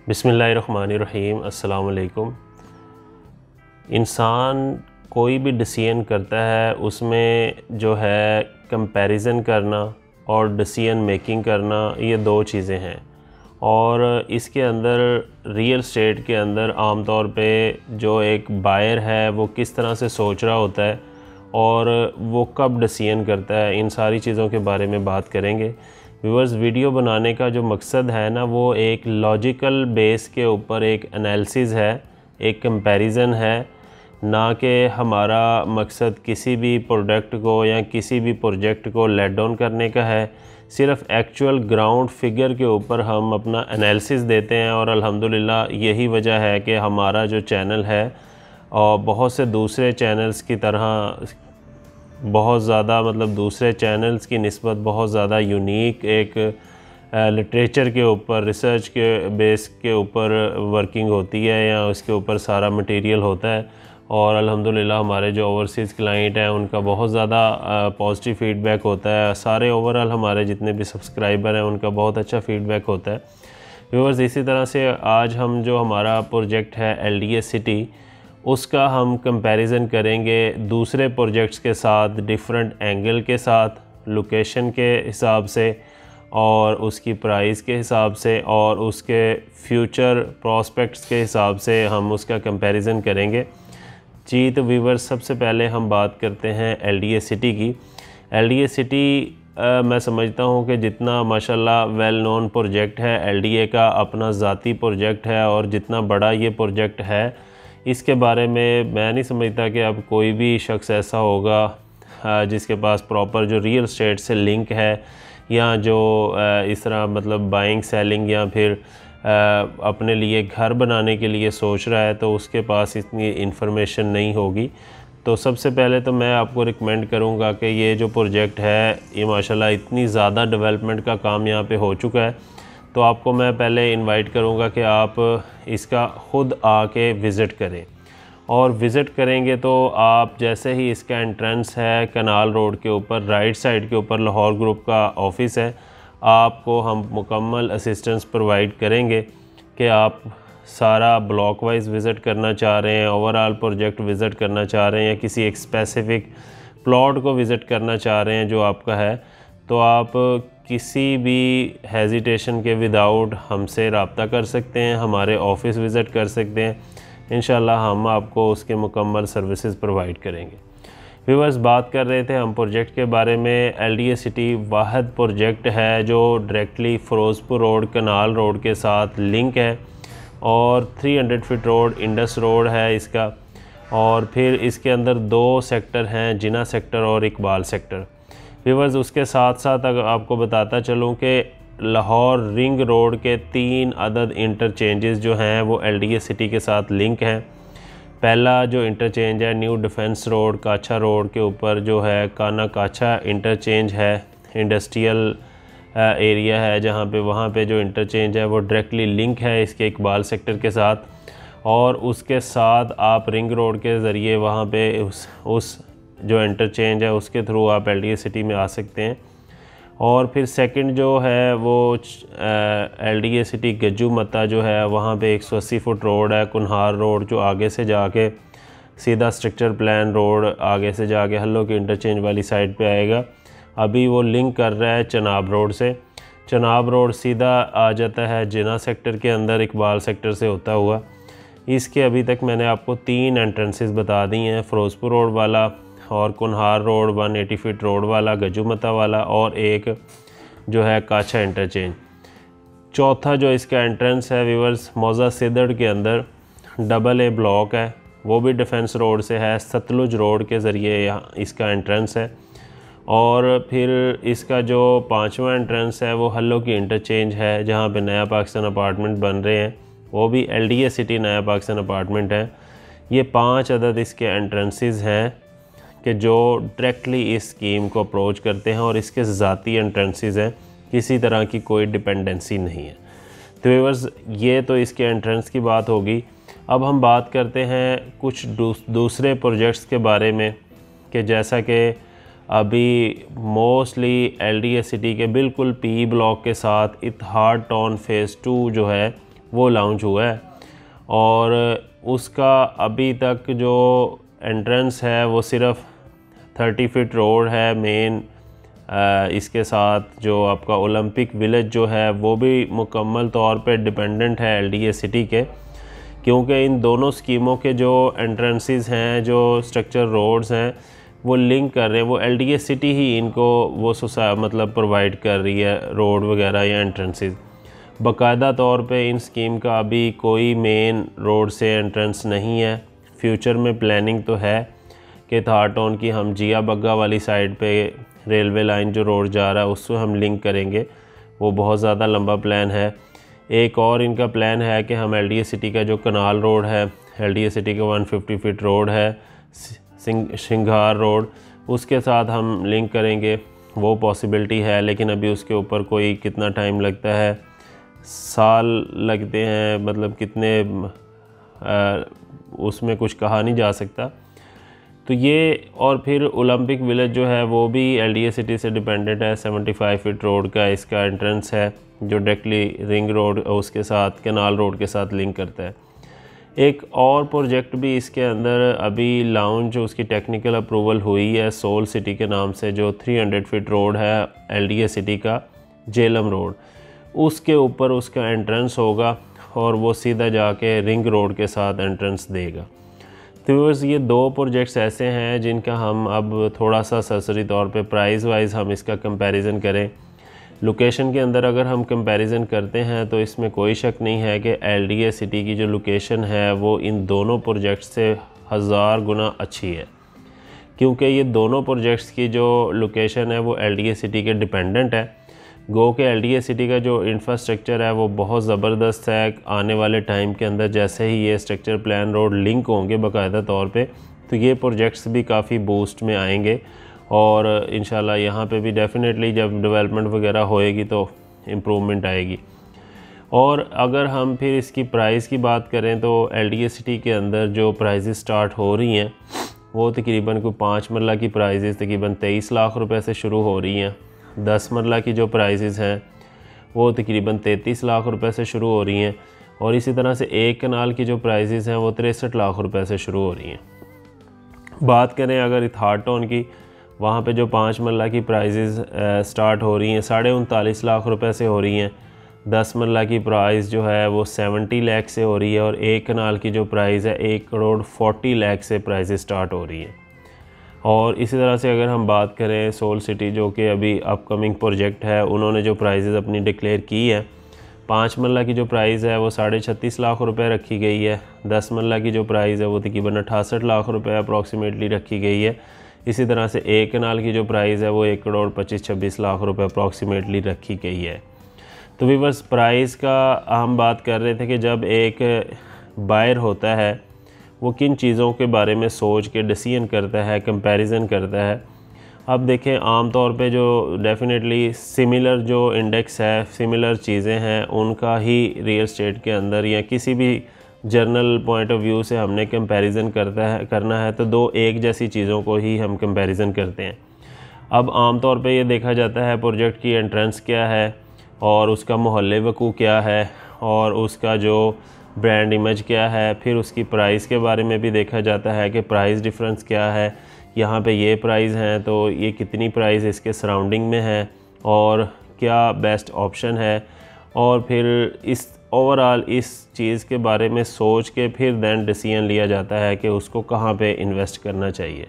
बिस्मिल्लाहिर्रहमानिर्रहीम। अस्सलाम वालेकुम। इंसान कोई भी डिसीजन करता है उसमें जो है कंपैरिजन करना और डिसीजन मेकिंग करना, ये दो चीज़ें हैं। और इसके अंदर रियल एस्टेट के अंदर आम तौर पे जो एक बायर है वो किस तरह से सोच रहा होता है और वो कब डिसीजन करता है, इन सारी चीज़ों के बारे में बात करेंगे। व्यूअर्स, वीडियो बनाने का जो मकसद है ना, वो एक लॉजिकल बेस के ऊपर एक एनालिसिस है, एक कंपैरिजन है, ना कि हमारा मकसद किसी भी प्रोडक्ट को या किसी भी प्रोजेक्ट को लेट डाउन करने का है। सिर्फ एक्चुअल ग्राउंड फिगर के ऊपर हम अपना एनालिसिस देते हैं और अल्हम्दुलिल्लाह यही वजह है कि हमारा जो चैनल है और बहुत से दूसरे चैनल्स की तरह बहुत ज़्यादा दूसरे चैनल्स की निस्बत बहुत ज़्यादा यूनिक एक लिटरेचर के ऊपर, रिसर्च के बेस के ऊपर वर्किंग होती है या उसके ऊपर सारा मटेरियल होता है। और अल्हम्दुलिल्लाह हमारे जो ओवरसीज़ क्लाइंट हैं उनका बहुत ज़्यादा पॉजिटिव फ़ीडबैक होता है। सारे ओवरऑल हमारे जितने भी सब्सक्राइबर हैं उनका बहुत अच्छा फ़ीडबैक होता है। व्यूअर्स, इसी तरह से आज हम जो हमारा प्रोजेक्ट है LDA सिटी, उसका हम कंपैरिजन करेंगे दूसरे प्रोजेक्ट्स के साथ, डिफरेंट एंगल के साथ, लोकेशन के हिसाब से और उसकी प्राइस के हिसाब से और उसके फ्यूचर प्रोस्पेक्ट्स के हिसाब से हम उसका कंपैरिजन करेंगे। जी तो व्यूअर्स, सबसे पहले हम बात करते हैं LDA सिटी की। LDA सिटी मैं समझता हूँ कि जितना माशाल्लाह वेल नोन प्रोजेक्ट है, LDA का अपना ज़ाती प्रोजेक्ट है और जितना बड़ा ये प्रोजेक्ट है, इसके बारे में मैं नहीं समझता कि अब कोई भी शख्स ऐसा होगा जिसके पास प्रॉपर जो रियल एस्टेट से लिंक है या जो इस तरह बाइंग सेलिंग या फिर अपने लिए घर बनाने के लिए सोच रहा है, तो उसके पास इतनी इन्फॉर्मेशन नहीं होगी। तो सबसे पहले तो मैं आपको रिकमेंड करूँगा कि ये जो प्रोजेक्ट है ये माशाल्लाह इतनी ज़्यादा डेवलपमेंट का काम यहाँ पे हो चुका है, तो आपको मैं पहले इनवाइट करूँगा कि आप इसका ख़ुद आके विज़िट करें। और विज़िट करेंगे तो आप जैसे ही इसका एंट्रेंस है कनाल रोड के ऊपर, राइट साइड के ऊपर लाहौर ग्रुप का ऑफ़िस है, आपको हम मुकम्मल असिस्टेंस प्रोवाइड करेंगे कि आप सारा ब्लॉक वाइज विज़िट करना चाह रहे हैं, ओवरऑल प्रोजेक्ट विज़िट करना चाह रहे हैं या किसी एक स्पेसिफ़िक प्लॉट को विज़िट करना चाह रहे हैं जो आपका है, तो आप किसी भी हेजिटेशन के विदाउट हमसे रब्ता कर सकते हैं, हमारे ऑफ़िस विज़िट कर सकते हैं। इंशाल्लाह हम आपको उसके मुकम्मल सर्विसेज प्रोवाइड करेंगे। व्यूअर्स, बात कर रहे थे हम प्रोजेक्ट के बारे में। LDA सिटी वाहिद प्रोजेक्ट है जो directly Firozpur road, canal road के साथ लिंक है और 300 फीट रोड, इंडस रोड है इसका। और फिर इसके अंदर दो सेक्टर हैं, जिना सेक्टर और इकबाल सेक्टर। व्यूअर्स, उसके साथ साथ अगर आपको बताता चलूँ कि लाहौर रिंग रोड के 3 अदद इंटरचेंजेस जो हैं वो LDA सिटी के साथ लिंक हैं। पहला जो इंटरचेंज है न्यू डिफेंस रोड, काछा रोड के ऊपर जो है काना काछा इंटरचेंज है, इंडस्ट्रियल एरिया है जहाँ पे, वहाँ पे जो इंटरचेंज है वो डायरेक्टली लिंक है इसके इकबाल सेक्टर के साथ। और उसके साथ आप रिंग रोड के ज़रिए वहाँ पे उस जो इंटरचेंज है उसके थ्रू आप LDA सिटी में आ सकते हैं। और फिर सेकंड जो है वो LDA सिटी गज्जू मत्ता जो है, वहाँ पे 180 फुट रोड है, कुन्हार रोड, जो आगे से जाके सीधा स्ट्रक्चर प्लान रोड आगे से जाके हल्लो की इंटरचेंज वाली साइड पे आएगा। अभी वो लिंक कर रहा है चनाब रोड से। चनाब रोड सीधा आ जाता है जिना सेक्टर के अंदर, इकबाल सेक्टर से होता हुआ। इसके अभी तक मैंने आपको 3 एंट्रेंसेस बता दी हैं, फ़िरोज़पुर रोड वाला और कुन्हार रोड 180 फीट रोड वाला, गज्जू मत्ता वाला, और एक जो है काछा इंटरचेंज। चौथा जो इसका एंट्रेंस है व्यूअर्स, मौज़ा सिदड़ के अंदर AA ब्लॉक है, वो भी डिफेंस रोड से है, सतलुज रोड के ज़रिए यहाँ इसका एंट्रेंस है। और फिर इसका जो 5वां एंट्रेंस है वो हल्लो की इंटरचेंज है जहाँ पे नया पाकिस्तान अपार्टमेंट बन रहे हैं, वो भी LDA सिटी नया पाकिस्तान अपार्टमेंट है। ये 5 अदद इसके एंट्रेंसेस हैं कि जो डायरेक्टली इस स्कीम को अप्रोच करते हैं और इसके ज़ाती एंट्रेंसेस हैं, किसी तरह की कोई डिपेंडेंसी नहीं है। तो व्यूअर्स, ये तो इसके एंट्रेंस की बात होगी। अब हम बात करते हैं कुछ दूसरे प्रोजेक्ट्स के बारे में कि जैसा कि अभी मोस्टली LDA सिटी के बिल्कुल P ब्लॉक के साथ इत्तेहाद टाउन फ़ेज़ 2 जो है वो लॉन्च हुआ है, और उसका अभी तक जो एंट्रेंस है वो सिर्फ 30 फीट रोड है मेन। इसके साथ जो आपका ओलंपिक विलेज जो है वो भी मुकम्मल तौर पे डिपेंडेंट है LDA सिटी के, क्योंकि इन दोनों स्कीमों के जो एंट्रेंसेस हैं, जो स्ट्रक्चर रोड्स हैं, वो लिंक कर रहे हैं। वो LDA सिटी ही इनको वो मतलब प्रोवाइड कर रही है रोड वगैरह या एंट्रेंसेस। बाकायदा तौर पे इन स्कीम का अभी कोई मेन रोड से एंट्रेंस नहीं है। फ्यूचर में प्लानिंग तो है कि थारटोन की हम जिया बग्गा वाली साइड पे रेलवे लाइन जो रोड जा रहा है उससे हम लिंक करेंगे, वो बहुत ज़्यादा लंबा प्लान है। एक और इनका प्लान है कि हम LDA सिटी का जो कनाल रोड है, LDA सिटी का 150 फीट रोड है, सिंघार रोड, उसके साथ हम लिंक करेंगे। वो पॉसिबिलिटी है, लेकिन अभी उसके ऊपर कोई कितना टाइम लगता है, साल लगते हैं, मतलब कितने उसमें कुछ कहा नहीं जा सकता। तो ये, और फिर ओलंपिक विलेज जो है वो भी LDA सिटी से डिपेंडेंट है। 75 फीट रोड का इसका एंट्रेंस है जो डायरेक्टली रिंग रोड उसके साथ कैनाल रोड के साथ लिंक करता है। एक और प्रोजेक्ट भी इसके अंदर अभी लॉन्च, उसकी टेक्निकल अप्रूवल हुई है सोल सिटी के नाम से, जो 300 फीट रोड है LDA सिटी का, जेलम रोड। उसके ऊपर उसका एंट्रेंस होगा और वो सीधा जाके रिंग रोड के साथ एंट्रेंस देगा। तो व्यूअर्स, ये दो प्रोजेक्ट्स ऐसे हैं जिनका हम अब थोड़ा सा सरसरी तौर पे प्राइस वाइज हम इसका कंपैरिजन करें। लोकेशन के अंदर अगर हम कंपैरिजन करते हैं तो इसमें कोई शक नहीं है कि LDA सिटी की जो लोकेशन है वो इन दोनों प्रोजेक्ट्स से 1000 गुना अच्छी है, क्योंकि ये दोनों प्रोजेक्ट्स की जो लोकेशन है वो LDA सिटी के डिपेंडेंट है। गो के LDA सिटी का जो इंफ्रास्ट्रक्चर है वो बहुत ज़बरदस्त है। आने वाले टाइम के अंदर जैसे ही ये स्ट्रक्चर प्लान रोड लिंक होंगे बाकायदा तौर पे, तो ये प्रोजेक्ट्स भी काफ़ी बूस्ट में आएंगे, और इंशाल्लाह यहाँ पे भी डेफिनेटली जब डेवलपमेंट वगैरह होएगी तो इम्प्रूवमेंट आएगी। और अगर हम फिर इसकी प्राइस की बात करें तो LDA सिटी के अंदर जो प्राइजेस स्टार्ट हो रही हैं वो तकरीबन कोई 5 मरला की प्राइजेस तकरीबन 23 लाख रुपए से शुरू हो रही हैं। 10 मरला की जो प्राइजेस हैं वो तकरीबन 33 लाख रुपए से शुरू हो रही हैं, और इसी तरह से एक कनाल की जो प्राइजेस हैं वो 63 लाख रुपए से शुरू हो रही हैं। बात करें अगर थारटोन की, वहाँ पे जो 5 मरला की प्राइजेस स्टार्ट हो रही हैं 39.5 लाख रुपए से हो रही हैं। 10 मरला की प्राइस जो है वो 70 लाख से हो रही है, और एक कनाल की जो प्राइस है 1 करोड़ 40 लाख से प्राइजेस स्टार्ट हो रही हैं। और इसी तरह से अगर हम बात करें सोल सिटी, जो कि अभी अपकमिंग प्रोजेक्ट है, उन्होंने जो प्राइजेस अपनी डिक्लेयर की है, 5 मरला की जो प्राइस है वो 36.5 लाख रुपए रखी गई है। 10 मरला की जो प्राइस है वो तकरीबन 68 लाख रुपए अप्रॉक्सीमेटली रखी गई है। इसी तरह से एक कनाल की जो प्राइस है वो 1 करोड़ 25-26 लाख रुपए अप्रॉक्सीमेटली रखी गई है। तो व्यूअर्स, प्राइस का हम बात कर रहे थे कि जब एक बायर होता है वो किन चीज़ों के बारे में सोच के डिसीजन करता है, कंपैरिजन करता है। अब देखें, आम तौर पे जो डेफिनेटली सिमिलर जो इंडेक्स है, सिमिलर चीज़ें हैं, उनका ही रियल एस्टेट के अंदर या किसी भी जर्नल पॉइंट ऑफ व्यू से हमने कंपैरिजन करना है तो दो एक जैसी चीज़ों को ही हम कंपैरिजन करते हैं। अब आम तौर पे ये देखा जाता है प्रोजेक्ट की एंट्रेंस क्या है, और उसका मोहल्ले वकू क्या है, और उसका जो ब्रांड इमेज क्या है। फिर उसकी प्राइस के बारे में भी देखा जाता है कि प्राइस डिफरेंस क्या है, यहाँ पे ये प्राइस हैं तो ये कितनी प्राइस इसके सराउंडिंग में है, और क्या बेस्ट ऑप्शन है। और फिर इस ओवरऑल इस चीज़ के बारे में सोच के फिर देन डिसीजन लिया जाता है कि उसको कहाँ पे इन्वेस्ट करना चाहिए।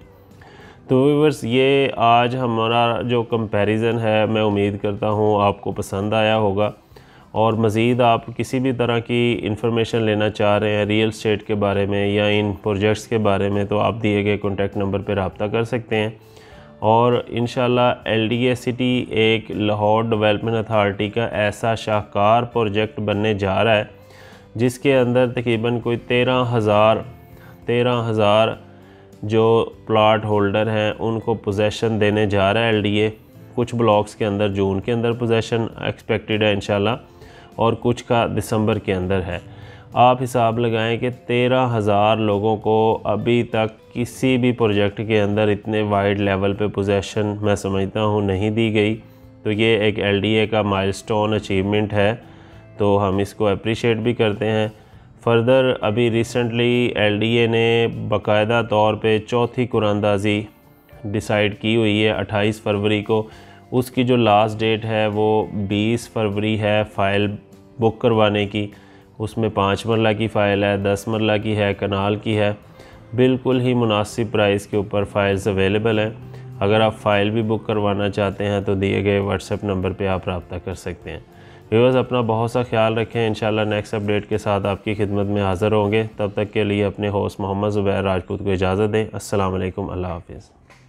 तो व्यूअर्स, ये आज हमारा जो कंपैरिजन है, मैं उम्मीद करता हूँ आपको पसंद आया होगा। और मज़ीद आप किसी भी तरह की इन्फॉर्मेशन लेना चाह रहे हैं रियल एस्टेट के बारे में या इन प्रोजेक्ट्स के बारे में, तो आप दिए गए कॉन्टैक्ट नंबर पर रब्ता कर सकते हैं। और इंशाल्लाह LDA सिटी एक लाहौर डेवलपमेंट अथॉरिटी का ऐसा शाहकार प्रोजेक्ट बनने जा रहा है जिसके अंदर तकरीबन कोई 13,000 जो प्लाट होल्डर हैं उनको पोजेसन देने जा रहा है LDA। कुछ ब्लॉक्स के अंदर जून के अंदर पोजेसन एक्सपेक्टेड है इंशाल्लाह, और कुछ का दिसंबर के अंदर है। आप हिसाब लगाएं कि 13,000 लोगों को अभी तक किसी भी प्रोजेक्ट के अंदर इतने वाइड लेवल पे पोजेसन मैं समझता हूँ नहीं दी गई। तो ये एक LDA का माइलस्टोन अचीवमेंट है तो हम इसको अप्रिशिएट भी करते हैं। फ़र्दर अभी रिसेंटली LDA ने बाकायदा तौर पे चौथी कुरानंदाज़ी डिसाइड की हुई है 28 फरवरी को। उसकी जो लास्ट डेट है वो 20 फरवरी है फ़ाइल बुक करवाने की। उसमें 5 मरला की फ़ाइल है, 10 मरला की है, कनाल की है। बिल्कुल ही मुनासिब प्राइस के ऊपर फ़ाइल्स अवेलेबल हैं। अगर आप फ़ाइल भी बुक करवाना चाहते हैं तो दिए गए व्हाट्सएप नंबर पे आप रब्ता कर सकते हैं। व्यूअर्स, अपना बहुत सा ख्याल रखें। इंशाल्लाह नेक्स्ट अपडेट के साथ आपकी खिदमत में हाज़िर होंगे। तब तक के लिए अपने होस्ट मोहम्मद ज़ुबैर राजपूत को इजाज़त दें। अस्सलाम वालेकुम, अल्लाह हाफ़िज़।